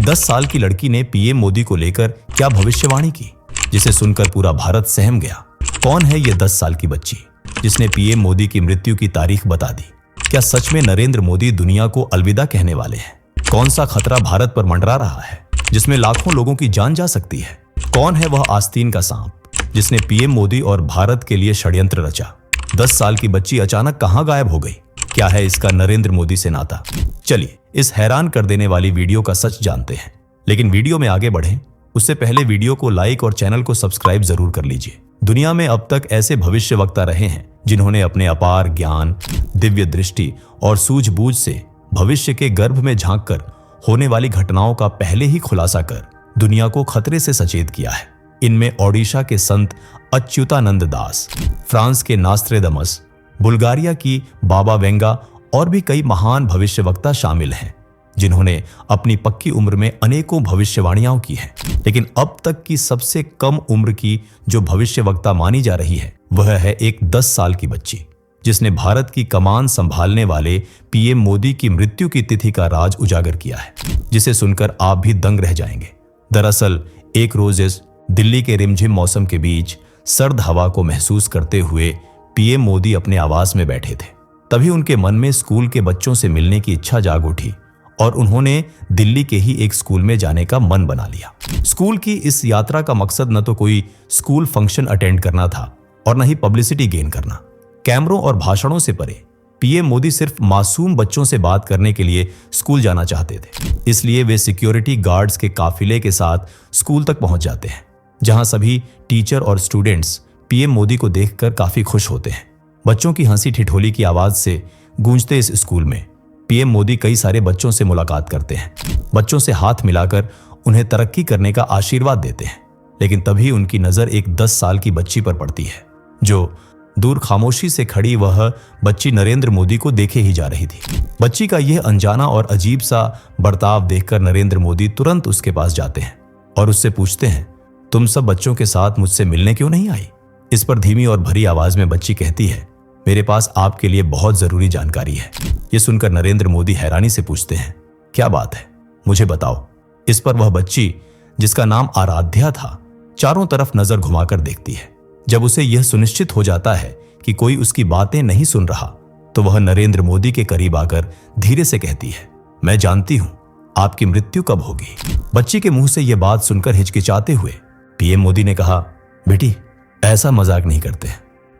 10 साल की लड़की ने पीएम मोदी को लेकर क्या भविष्यवाणी की, जिसे सुनकर पूरा भारत सहम गया। कौन है ये 10 साल की बच्ची जिसने पीएम मोदी की मृत्यु की तारीख बता दी? क्या सच में नरेंद्र मोदी दुनिया को अलविदा कहने वाले हैं? कौन सा खतरा भारत पर मंडरा रहा है जिसमें लाखों लोगों की जान जा सकती है? कौन है वह आस्तीन का सांप जिसने पीएम मोदी और भारत के लिए षड्यंत्र रचा? 10 साल की बच्ची अचानक कहां गायब हो गई? क्या है इसका नरेंद्र मोदी से नाता? चलिए इस हैरान कर देने वाली वीडियो का सच जानते हैं। लेकिन वीडियो में आगे बढ़ें उससे पहले वीडियो को लाइक और चैनल को सब्सक्राइब जरूर कर लीजिए। दुनिया में अब तक ऐसे भविष्यवक्ता रहे हैं जिन्होंने अपने अपार ज्ञान, दिव्य दृष्टि और सूझबूझ से भविष्य के गर्भ में झांककर होने वाली घटनाओं का पहले ही खुलासा कर दुनिया को खतरे से सचेत किया है। इनमें ओडिशा के संत अच्युतानंद दास, फ्रांस के नास्त्रेदमस, बुल्गारिया की बाबा वेंगा और भी कई महान भविष्यवक्ता शामिल हैं जिन्होंने अपनी पक्की उम्र में अनेकों भविष्यवाणियां की हैं। लेकिन अब तक की सबसे कम उम्र की जो भविष्यवक्ता मानी जा रही है वह है एक 10 साल की बच्ची जिसने भारत की कमान संभालने वाले पीएम मोदी की मृत्यु की तिथि का राज उजागर किया है, जिसे सुनकर आप भी दंग रह जाएंगे। दरअसल एक रोज इस दिल्ली के रिमझिम मौसम के बीच सर्द हवा को महसूस करते हुए पीएम मोदी अपने आवास में बैठे थे। तभी उनके मन में स्कूल के बच्चों से मिलने की इच्छा जाग उठी और उन्होंने दिल्ली के ही एक स्कूल में जाने का मन बना लिया। स्कूल की इस यात्रा का मकसद न तो कोई स्कूल फंक्शन अटेंड करना था और न ही पब्लिसिटी गेन करना। कैमरों और भाषणों से परे पीएम मोदी सिर्फ मासूम बच्चों से बात करने के लिए स्कूल जाना चाहते थे। इसलिए वे सिक्योरिटी गार्ड्स के काफिले के साथ स्कूल तक पहुंच जाते हैं, जहां सभी टीचर और स्टूडेंट्स पीएम मोदी को देखकर काफी खुश होते हैं। बच्चों की हंसी ठिठोली की आवाज से गूंजते इस स्कूल में पीएम मोदी कई सारे बच्चों से मुलाकात करते हैं। बच्चों से हाथ मिलाकर उन्हें तरक्की करने का आशीर्वाद देते हैं। लेकिन तभी उनकी नजर एक 10 साल की बच्ची पर पड़ती है जो दूर खामोशी से खड़ी वह बच्ची नरेंद्र मोदी को देखे ही जा रही थी। बच्ची का यह अनजाना और अजीब सा बर्ताव देखकर नरेंद्र मोदी तुरंत उसके पास जाते हैं और उससे पूछते हैं, तुम सब बच्चों के साथ मुझसे मिलने क्यों नहीं आई? इस पर धीमी और भरी आवाज में बच्ची कहती है, मेरे पास आपके लिए बहुत जरूरी जानकारी है। यह सुनकर नरेंद्र मोदी हैरानी से पूछते हैं, क्या बात है, मुझे बताओ। इस पर वह बच्ची, जिसका नाम आराध्या था, चारों तरफ नजर घुमाकर देखती है। जब उसे यह सुनिश्चित हो जाता है कि कोई उसकी बातें नहीं सुन रहा तो वह नरेंद्र मोदी के करीब आकर धीरे से कहती है, मैं जानती हूं आपकी मृत्यु कब होगी। बच्ची के मुंह से यह बात सुनकर हिचकिचाते हुए पीएम मोदी ने कहा, बेटी ऐसा मजाक नहीं करते,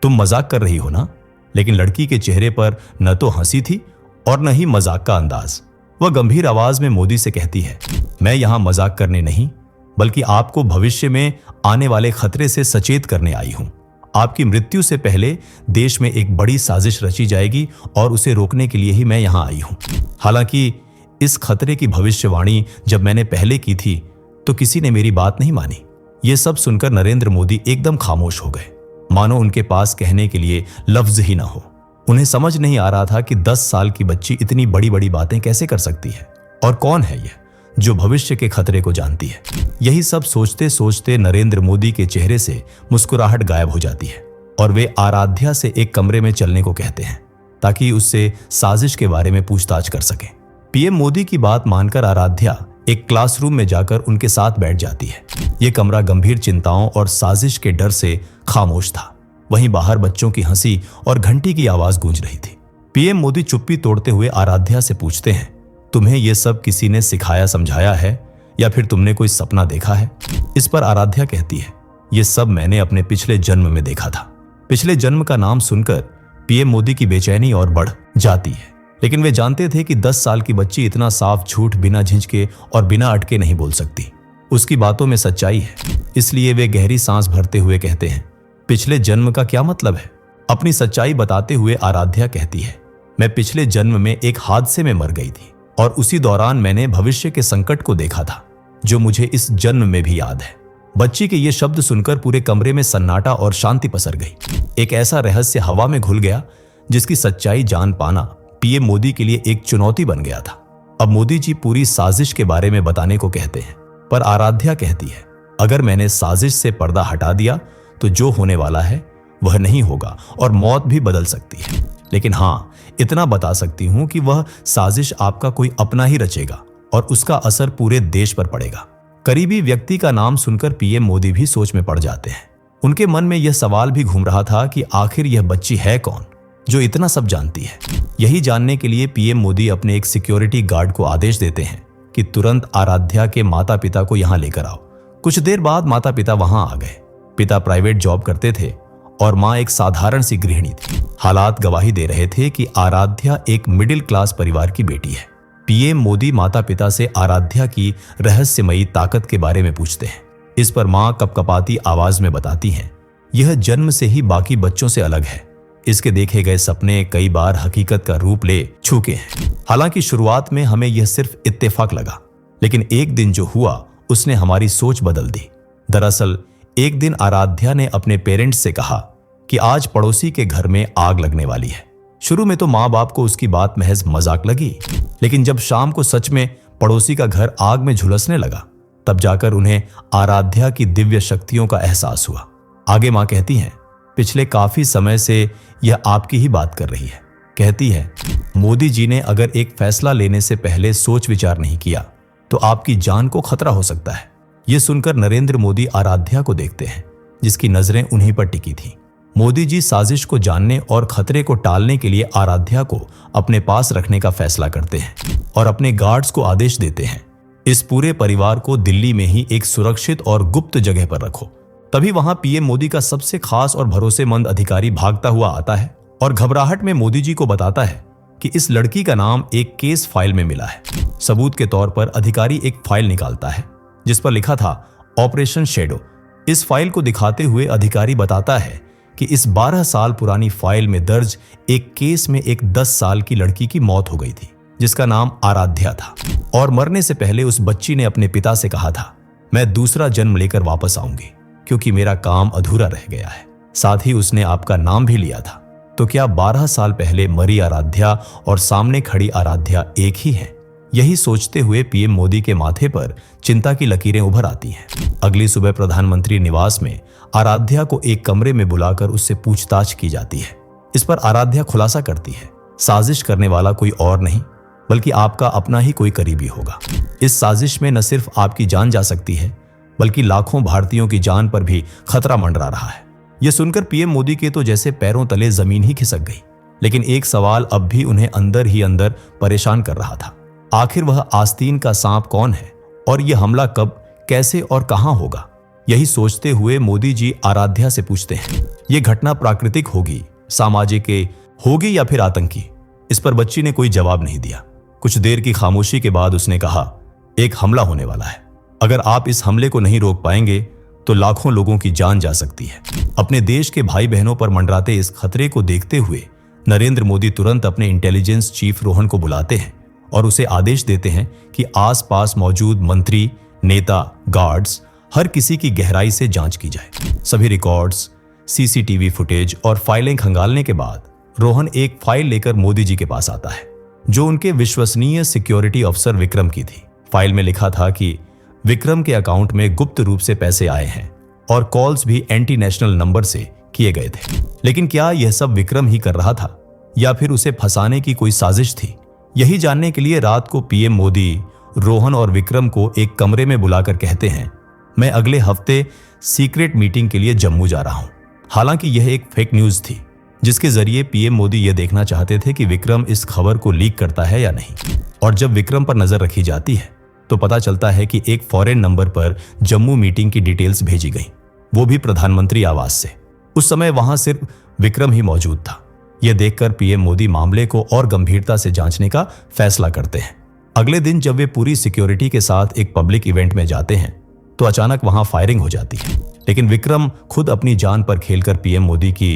तुम मजाक कर रही हो ना? लेकिन लड़की के चेहरे पर न तो हंसी थी और न ही मजाक का अंदाज। वह गंभीर आवाज में मोदी से कहती है, मैं यहां मजाक करने नहीं बल्कि आपको भविष्य में आने वाले खतरे से सचेत करने आई हूं। आपकी मृत्यु से पहले देश में एक बड़ी साजिश रची जाएगी और उसे रोकने के लिए ही मैं यहां आई हूं। हालांकि इस खतरे की भविष्यवाणी जब मैंने पहले की थी तो किसी ने मेरी बात नहीं मानी। यह सब सुनकर नरेंद्र मोदी एकदम खामोश हो गए, मानो उनके पास कहने के लिए लफ्ज ही ना हो। उन्हें समझ नहीं आ रहा था कि 10 साल की बच्ची इतनी बड़ी बड़ी बातें कैसे कर सकती है और कौन है यह जो भविष्य के खतरे को जानती है। यही सब सोचते सोचते नरेंद्र मोदी के चेहरे से मुस्कुराहट गायब हो जाती है और वे आराध्या से एक कमरे में चलने को कहते हैं ताकि उससे साजिश के बारे में पूछताछ कर सके। पीएम मोदी की बात मानकर आराध्या एक क्लासरूम में जाकर उनके साथ बैठ जाती है। यह कमरा गंभीर चिंताओं और साजिश के डर से खामोश था। वहीं बाहर बच्चों की हंसी और घंटी की आवाज गूंज रही थी। पीएम मोदी चुप्पी तोड़ते हुए आराध्या से पूछते हैं, तुम्हें यह सब किसी ने सिखाया समझाया है या फिर तुमने कोई सपना देखा है? इस पर आराध्या कहती है, यह सब मैंने अपने पिछले जन्म में देखा था। पिछले जन्म का नाम सुनकर पीएम मोदी की बेचैनी और बढ़ जाती है। लेकिन वे जानते थे कि 10 साल की बच्ची इतना साफ झूठ बिना झिझके और बिना अटके नहीं बोल सकती। उसकी बातों में सच्चाई है। इसलिए वे गहरी सांस भरते हुए कहते हैं, पिछले जन्म का क्या मतलब है? अपनी सच्चाई बताते हुए आराध्या कहती है, मैं पिछले जन्म में एक हादसे में मर गई थी और उसी दौरान मैंने भविष्य के संकट को देखा था जो मुझे इस जन्म में भी याद है। बच्ची के ये शब्द सुनकर पूरे कमरे में सन्नाटा और शांति पसर गई। एक ऐसा रहस्य हवा में घुल गया जिसकी सच्चाई जान पाना पीएम मोदी के लिए एक चुनौती बन गया था। अब मोदी जी पूरी साजिश के बारे में बताने को कहते हैं, पर आराध्या कहती है, अगर मैंने साजिश से पर्दा हटा दिया तो जो होने वाला है वह नहीं होगा और मौत भी बदल सकती है। लेकिन हाँ, इतना बता सकती हूं कि वह साजिश आपका कोई अपना ही रचेगा और उसका असर पूरे देश पर पड़ेगा। करीबी व्यक्ति का नाम सुनकर पीएम मोदी भी सोच में पड़ जाते हैं। उनके मन में यह सवाल भी घूम रहा था कि आखिर यह बच्ची है कौन जो इतना सब जानती है। यही जानने के लिए पीएम मोदी अपने एक सिक्योरिटी गार्ड को आदेश देते हैं कि तुरंत आराध्या के माता पिता को यहां लेकर आओ। कुछ देर बाद माता पिता वहां आ गए। पिता प्राइवेट जॉब करते थे और मां एक साधारण सी गृहिणी थी। हालात गवाही दे रहे थे कि आराध्या एक मिडिल क्लास परिवार की बेटी है। पीएम मोदी माता पिता से आराध्या की रहस्यमयी ताकत के बारे में पूछते हैं। इस पर मां कपकपाती आवाज में बताती हैं, यह जन्म से ही बाकी बच्चों से अलग है। इसके देखे गए सपने कई बार हकीकत का रूप ले चुके हैं। हालांकि शुरुआत में हमें यह सिर्फ इत्तेफाक लगा, लेकिन एक दिन जो हुआ उसने हमारी सोच बदल दी। दरअसल एक दिन आराध्या ने अपने पेरेंट्स से कहा कि आज पड़ोसी के घर में आग लगने वाली है। शुरू में तो माँ बाप को उसकी बात महज मजाक लगी, लेकिन जब शाम को सच में पड़ोसी का घर आग में झुलसने लगा, तब जाकर उन्हें आराध्या की दिव्य शक्तियों का एहसास हुआ। आगे माँ कहती हैं, पिछले काफी समय से यह आपकी ही बात कर रही है। कहती है, मोदी जी ने अगर एक फैसला लेने से पहले सोच विचार नहीं किया तो आपकी जान को खतरा हो सकता है। यह सुनकर नरेंद्र मोदी आराध्या को देखते हैं, जिसकी नजरें उन्हीं पर टिकी थीं। मोदी जी साजिश को जानने और खतरे को टालने के लिए आराध्या को अपने पास रखने का फैसला करते हैं और अपने गार्ड्स को आदेश देते हैं, इस पूरे परिवार को दिल्ली में ही एक सुरक्षित और गुप्त जगह पर रखो। तभी वहां पीएम मोदी का सबसे खास और भरोसेमंद अधिकारी भागता हुआ आता है और घबराहट में मोदी जी को बताता है कि इस लड़की का नाम एक केस फाइल में मिला है। सबूत के तौर पर अधिकारी एक फाइल निकालता है जिस पर लिखा था ऑपरेशन शेडो। इस फाइल को दिखाते हुए अधिकारी बताता है कि इस 12 साल पुरानी फाइल में दर्ज एक केस में एक 10 साल की लड़की की मौत हो गई थी, जिसका नाम आराध्या था। और मरने से पहले उस बच्ची ने अपने पिता से कहा था, मैं दूसरा जन्म लेकर वापस आऊंगी क्योंकि मेरा काम अधूरा रह गया है। साथ ही उसने आपका नाम भी लिया था। तो क्या 12 साल पहले मरी आराध्या और सामने खड़ी आराध्या एक ही है? यही सोचते हुए पीएम मोदी के माथे पर चिंता की लकीरें उभर आती हैं। अगली सुबह प्रधानमंत्री निवास में आराध्या को एक कमरे में बुलाकर उससे पूछताछ की जाती है। इस पर आराध्या खुलासा करती है, साजिश करने वाला कोई और नहीं बल्कि आपका अपना ही कोई करीबी होगा। इस साजिश में न सिर्फ आपकी जान जा सकती है बल्कि लाखों भारतीयों की जान पर भी खतरा मंडरा रहा है। यह सुनकर पीएम मोदी के तो जैसे पैरों तले जमीन ही खिसक गई। लेकिन एक सवाल अब भी उन्हें अंदर ही अंदर परेशान कर रहा था, आखिर वह आस्तीन का सांप कौन है और यह हमला कब, कैसे और कहां होगा? यही सोचते हुए मोदी जी आराध्या से पूछते हैं, यह घटना प्राकृतिक होगी, सामाजिक होगी या फिर आतंकी? इस पर बच्ची ने कोई जवाब नहीं दिया। कुछ देर की खामोशी के बाद उसने कहा, एक हमला होने वाला है। अगर आप इस हमले को नहीं रोक पाएंगे तो लाखों लोगों की जान जा सकती है। अपने देश के भाई बहनों पर मंडराते इस खतरे को देखते हुए नरेंद्र मोदी तुरंत अपने इंटेलिजेंस चीफ रोहन को बुलाते हैं और उसे आदेश देते हैं कि आसपास मौजूद मंत्री, नेता, गार्ड्स, हर किसी की गहराई से जांच की जाए। सभी रिकॉर्ड्स, सीसीटीवी फुटेज और फाइलें खंगालने के बाद रोहन एक फाइल लेकर मोदी जी के पास आता है जो उनके विश्वसनीय सिक्योरिटी अफसर विक्रम की थी। फाइल में लिखा था कि विक्रम के अकाउंट में गुप्त रूप से पैसे आए हैं और कॉल्स भी एंटी नेशनल नंबर से किए गए थे। लेकिन क्या यह सब विक्रम ही कर रहा था या फिर उसे फंसाने की कोई साजिश थी? यही जानने के लिए रात को पीएम मोदी रोहन और विक्रम को एक कमरे में बुलाकर कहते हैं, मैं अगले हफ्ते सीक्रेट मीटिंग के लिए जम्मू जा रहा हूं। हालांकि यह एक फेक न्यूज थी जिसके जरिए पीएम मोदी यह देखना चाहते थे कि विक्रम इस खबर को लीक करता है या नहीं। और जब विक्रम पर नजर रखी जाती है तो पता चलता है कि एक फॉरेन नंबर पर जम्मू मीटिंग की डिटेल्स भेजी गई, वो भी प्रधानमंत्री आवास से। उस समय वहां सिर्फ विक्रम ही मौजूद था। यह देखकर पीएम मोदी मामले को और गंभीरता से जांचने का फैसला करते हैं। अगले दिन जब वे पूरी सिक्योरिटी के साथ एक पब्लिक इवेंट में जाते हैं तो अचानक वहां फायरिंग हो जाती है। लेकिन विक्रम खुद अपनी जान पर खेलकर पीएम मोदी की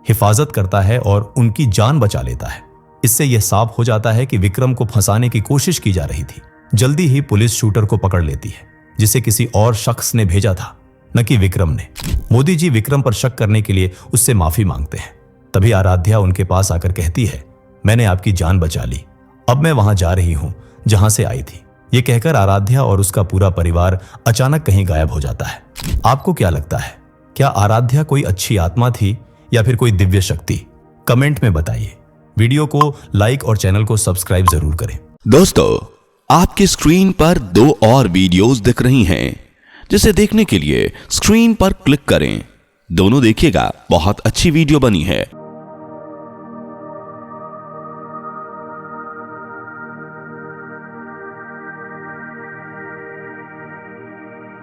हिफाजत करता है और उनकी जान बचा लेता है। इससे यह साफ हो जाता है कि विक्रम को फंसाने की कोशिश की जा रही थी। जल्दी ही पुलिस शूटर को पकड़ लेती है जिसे किसी और शख्स ने भेजा था, न कि विक्रम ने। मोदी जी विक्रम पर शक करने के लिए उससे माफी मांगते हैं। तभी आराध्या उनके पास आकर कहती है, मैंने आपकी जान बचा ली, अब मैं वहां जा रही हूं जहां से आई थी। ये कहकर आराध्या और उसका पूरा परिवार अचानक कहीं गायब हो जाता है। आपको क्या लगता है, क्या आराध्या कोई अच्छी आत्मा थी या फिर कोई दिव्य शक्ति? कमेंट में बताइए। वीडियो को लाइक और चैनल को सब्सक्राइब जरूर करें। दोस्तों, आपकी स्क्रीन पर 2 और वीडियोस दिख रही हैं, जिसे देखने के लिए स्क्रीन पर क्लिक करें। दोनों देखिएगा, बहुत अच्छी वीडियो बनी है।